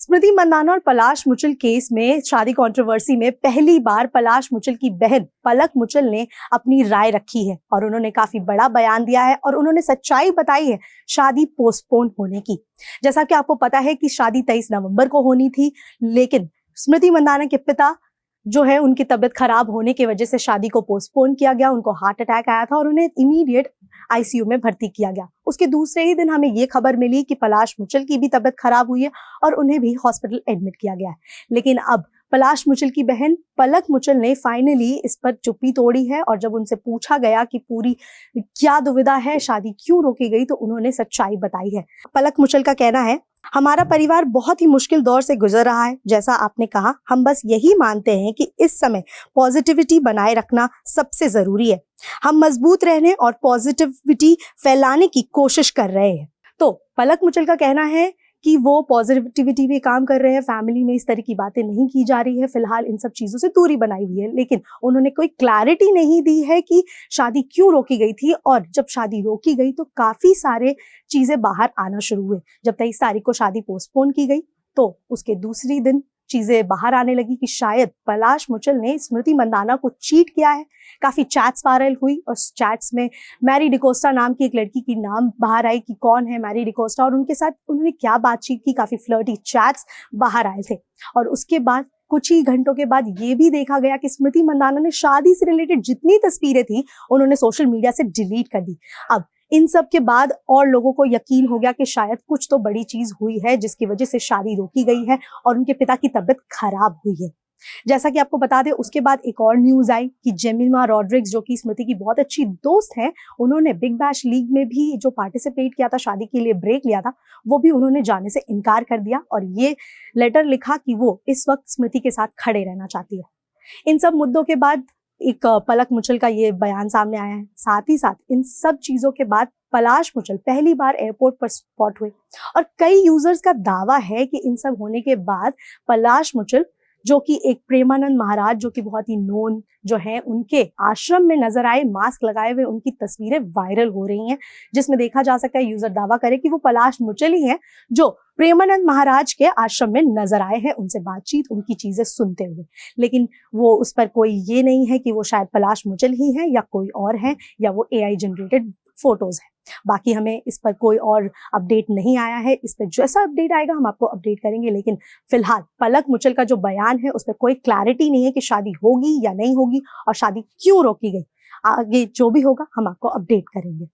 स्मृति मंदाना और पलाश मुचल केस में शादी कंट्रोवर्सी में पहली बार पलाश मुचल की बहन पलक मुचल ने अपनी राय रखी है और उन्होंने काफी बड़ा बयान दिया है और उन्होंने सच्चाई बताई है शादी पोस्टपोन होने की। जैसा कि आपको पता है कि शादी 23 नवंबर को होनी थी, लेकिन स्मृति मंदाना के पिता जो है उनकी तबीयत खराब होने की वजह से शादी को पोस्टपोन किया गया। उनको हार्ट अटैक आया था और उन्हें इमीडिएट आईसीयू में भर्ती किया गया। उसके दूसरे ही दिन हमें ये खबर मिली कि पलाश मुचल की भी तबीयत खराब हुई है और उन्हें भी हॉस्पिटल एडमिट किया गया है। लेकिन अब पलाश मुचल की बहन पलक मुचल ने फाइनली इस पर चुप्पी तोड़ी है और जब उनसे पूछा गया कि पूरी क्या दुविधा है, शादी क्यों रोकी गई, तो उन्होंने सच्चाई बताई है। पलक मुचल का कहना है, हमारा परिवार बहुत ही मुश्किल दौर से गुजर रहा है। जैसा आपने कहा, हम बस यही मानते हैं कि इस समय पॉजिटिविटी बनाए रखना सबसे जरूरी है। हम मजबूत रहने और पॉजिटिविटी फैलाने की कोशिश कर रहे हैं। तो पलक मुचल का कहना है कि वो पॉजिटिविटी भी काम कर रहे हैं, फैमिली में इस तरह की बातें नहीं की जा रही है, फिलहाल इन सब चीजों से दूरी बनाई हुई है। लेकिन उन्होंने कोई क्लैरिटी नहीं दी है कि शादी क्यों रोकी गई थी। और जब शादी रोकी गई तो काफी सारे चीजें बाहर आना शुरू हुए। जब 23 तारीख को शादी पोस्टपोन की गई तो उसके दूसरी दिन चीजें बाहर आने लगी कि शायद पलाश मुचल ने स्मृति मंदाना को चीट किया है। काफी चैट्स वायरल हुई और चैट्स में मैरी डिकोस्टा नाम की एक लड़की की नाम बाहर आई कि कौन है मैरी डिकोस्टा और उनके साथ उन्होंने क्या बातचीत की। काफी फ्लर्टी चैट्स बाहर आए थे और उसके बाद कुछ ही घंटों के बाद ये भी देखा गया कि स्मृति मंदाना ने शादी से रिलेटेड जितनी तस्वीरें थी उन्होंने सोशल मीडिया से डिलीट कर दी। अब इन सब के बाद और लोगों को यकीन हो गया कि शायद कुछ तो बड़ी चीज हुई है जिसकी वजह से शादी रोकी गई है और उनके पिता की तबीयत खराब हुई है। जैसा कि आपको बता दें, उसके बाद एक और न्यूज आई कि जेमिमा रॉड्रिग्स, जो कि स्मृति की बहुत अच्छी दोस्त है, उन्होंने बिग बैश लीग में भी जो पार्टिसिपेट किया था, शादी के लिए ब्रेक लिया था, वो भी उन्होंने जाने से इनकार कर दिया और ये लेटर लिखा कि वो इस वक्त स्मृति के साथ खड़े रहना चाहती है। इन सब मुद्दों के बाद एक पलक मुचल का ये बयान सामने आया है। साथ ही साथ इन सब चीजों के बाद पलाश मुचल पहली बार एयरपोर्ट पर स्पॉट हुए और कई यूजर्स का दावा है कि इन सब होने के बाद पलाश मुचल, जो कि एक प्रेमानंद महाराज जो कि बहुत ही नोन जो है, उनके आश्रम में नजर आए मास्क लगाए हुए। उनकी तस्वीरें वायरल हो रही हैं जिसमें देखा जा सकता है यूजर दावा करे कि वो पलाश मुचल ही हैं जो प्रेमानंद महाराज के आश्रम में नजर आए हैं, उनसे बातचीत, उनकी चीजें सुनते हुए। लेकिन वो उस पर कोई ये नहीं है कि वो शायद पलाश मुचल ही है या कोई और है या वो AI जनरेटेड फोटोज है। बाकी हमें इस पर कोई और अपडेट नहीं आया है। इस पर जैसा अपडेट आएगा हम आपको अपडेट करेंगे। लेकिन फिलहाल पलक मुचल का जो बयान है उस पर कोई क्लैरिटी नहीं है कि शादी होगी या नहीं होगी और शादी क्यों रोकी गई। आगे जो भी होगा हम आपको अपडेट करेंगे।